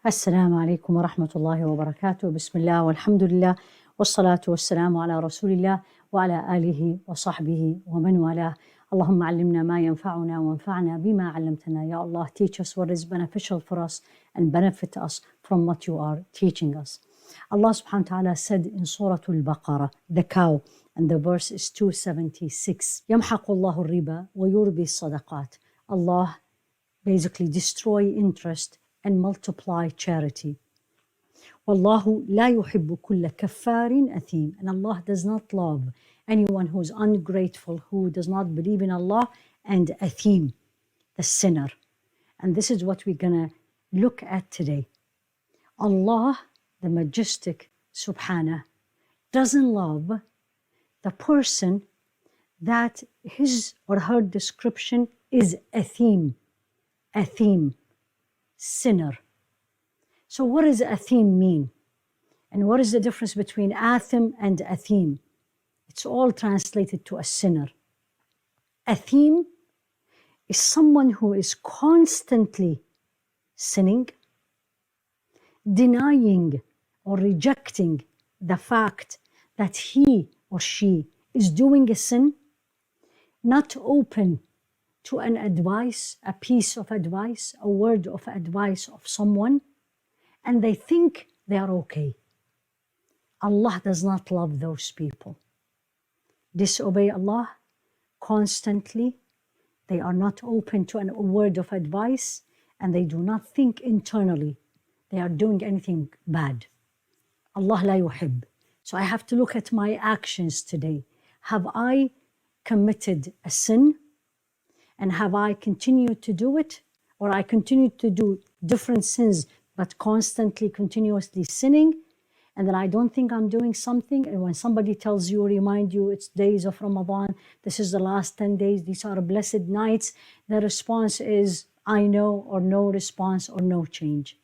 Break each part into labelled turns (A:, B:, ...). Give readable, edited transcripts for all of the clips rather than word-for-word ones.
A: السلام عليكم ورحمة الله وبركاته. بسم الله والحمد لله والصلاة والسلام على رسول الله وعلى آله وصحبه ومن والاه. اللهم علمنا ما ينفعنا وانفعنا بما علمتنا. Ya Allah, teach us what is beneficial for us and benefit us from what you are teaching us. Allah subhanahu wa ta'ala said in Surah Al-Baqarah, the cow, and the verse is 276. يَمْحَقُ اللَّهُ الرِّبَا وَيُرْبِي الصَّدَقَاتِ. Allah basically destroy interest and multiply charity. وَاللَّهُ لَا يُحِبُّ كُلَّ كَفَّارٍ أَثِيمٍ. And Allah does not love anyone who is ungrateful, who does not believe in Allah, and athim, the sinner. And this is what we're going to look at today. Allah, the majestic, subhanah, doesn't love the person that his or her description is athim, sinner. So what does athim mean? And what is the difference between athim and athim? It's all translated to a sinner. Athim is someone who is constantly sinning, denying or rejecting the fact that he or she is doing a sin, not open to an advice, a piece of advice, a word of advice of someone, and they think they are okay. Allah does not love those people. Disobey Allah constantly. They are not open to a word of advice, and they do not think internally they are doing anything bad. Allah la yuhib. So I have to look at my actions today. Have I committed a sin? And have I continued to do it? Or I continue to do different sins, but constantly, continuously sinning? And then I don't think I'm doing something. And when somebody tells you, remind you, it's days of Ramadan, this is the last 10 days, these are blessed nights, the response is, I know, or no response, or no change.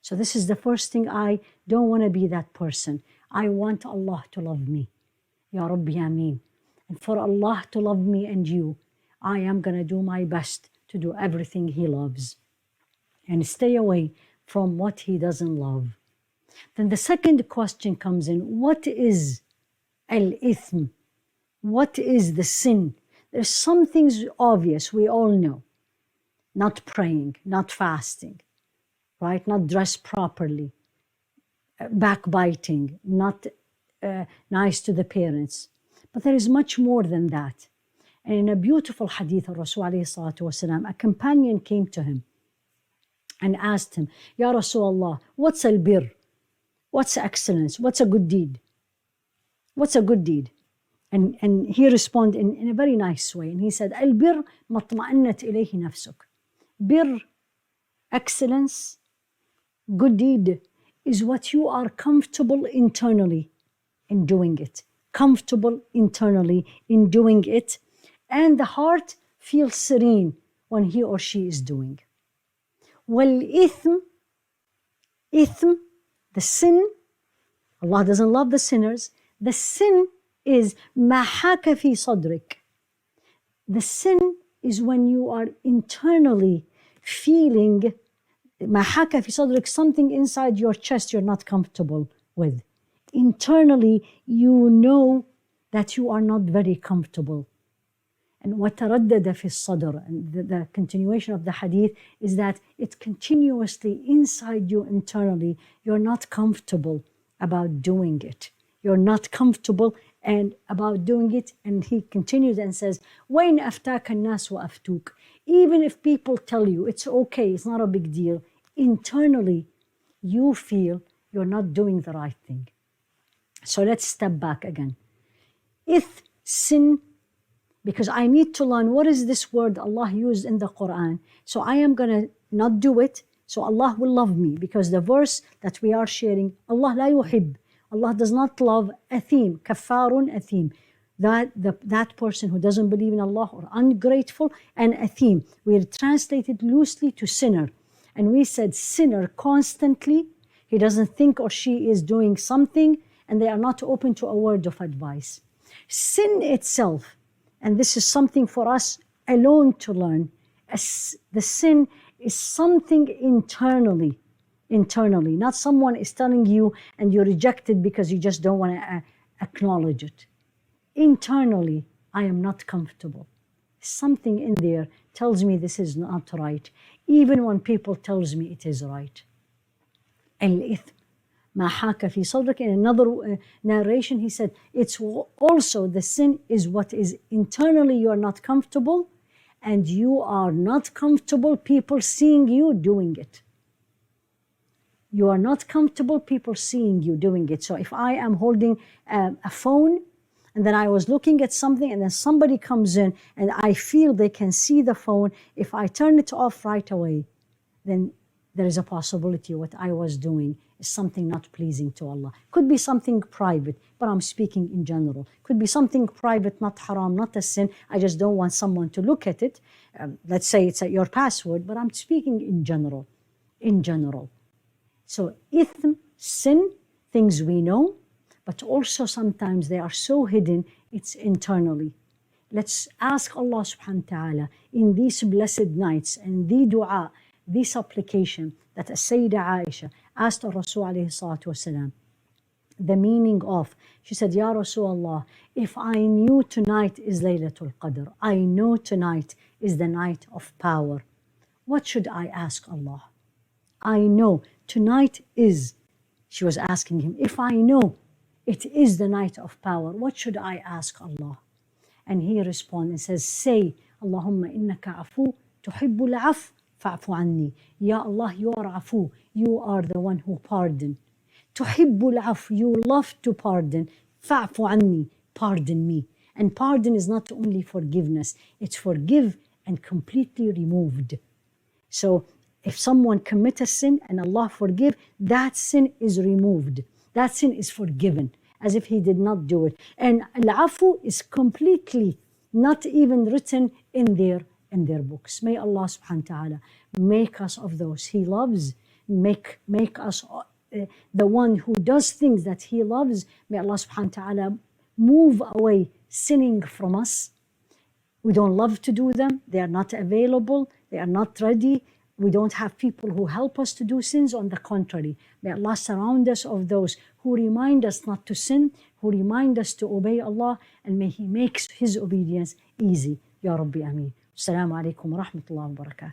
A: So this is the first thing. I don't want to be that person. I want Allah to love me. Ya Rabbi Ameen. And for Allah to love me and you, I am going to do my best to do everything He loves and stay away from what He doesn't love. Then the second question comes in. What is al-ithm? What is the sin? There's some things obvious, we all know. Not praying, not fasting, right? Not dressed properly, backbiting, not nice to the parents. But there is much more than that. And in a beautiful hadith of Rasulullah, a companion came to him and asked him, Ya Rasulullah, what's al-bir? What's excellence? What's a good deed? What's a good deed? And he responded in a very nice way. And he said, Al-bir matma'annat ilayhi nafsuk. Bir, excellence, good deed, is what you are comfortable internally in doing it. Comfortable internally in doing it. And the heart feels serene when he or she is doing. Well, ithm, the sin, Allah doesn't love the sinners. The sin is ma haka fi sadrik. The sin is when you are internally feeling ma haka fi sadrik, something inside your chest you're not comfortable with. Internally, you know that you are not very comfortable. And وَتَرَدَّدَ فِي الصَّدْرِ, and the continuation of the hadith is that it continuously inside you internally, you're not comfortable about doing it. You're not comfortable and about doing it. And he continues and says, وَإِنْ أَفْتَاكَ النَّاسُ وَأَفْتُوكَ. Even if people tell you it's okay, it's not a big deal, internally you feel you're not doing the right thing. So let's step back again. Sin, because I need to learn what is this word Allah used in the Quran. So I am going to not do it, so Allah will love me. Because the verse that we are sharing, Allah la yuhib. Allah does not love athim, kaffarun athim. That person who doesn't believe in Allah or ungrateful, and athim. We translated loosely to sinner. And we said sinner constantly. He doesn't think or she is doing something, and they are not open to a word of advice. Sin itself, and this is something for us alone to learn, the sin is something internally internally. Not someone is telling you and you reject it because you just don't want to acknowledge it. Internally, I am not comfortable. Something in there tells me this is not right, even when people tells me it is right. الإثم ما حاك في صدرك. In another narration, he said, it's also the sin is what is internally you are not comfortable, and you are not comfortable people seeing you doing it. You are not comfortable people seeing you doing it. So if I am holding a phone and then I was looking at something and then somebody comes in and I feel they can see the phone, if I turn it off right away, then there is a possibility what I was doing is something not pleasing to Allah. Could be something private, but I'm speaking in general. Could be something private, not haram, not a sin. I just don't want someone to look at it. Let's say it's your password, but I'm speaking in general. In general. So ithm, sin, things we know, but also sometimes they are so hidden, it's internally. Let's ask Allah subhanahu wa ta'ala in these blessed nights and the dua, the supplication that Sayyidah Aisha asked Rasul alayhi salatu wasalam, the meaning of, she said, Ya Rasulullah, if I knew tonight is Laylatul Qadr, I know tonight is the night of power, what should I ask Allah? I know tonight is, she was asking him, if I know it is the night of power, what should I ask Allah? And he responds and says, say, Allahumma innaka afu tuhibbul af fa'fu anni. Ya Allah, you are afu, you are the one who pardon. Tuhibbul af, you love to pardon. Fa'fu anni, pardon me. And pardon is not only forgiveness, it's forgive and completely removed. So if someone commits a sin and Allah forgive, that sin is removed. That sin is forgiven, as if he did not do it. And al-afu is completely not even written in their books. May Allah subhanahu wa ta'ala make us of those He loves, make us the one who does things that He loves. May Allah subhanahu wa ta'ala move away sinning from us. We don't love to do them. They are not available. They are not ready. We don't have people who help us to do sins. On the contrary, may Allah surround us of those who remind us not to sin, who remind us to obey Allah, and may He make His obedience easy. Ya Rabbi Ameen. Assalamu alaikum wa rahmatullahi wa barakatuh.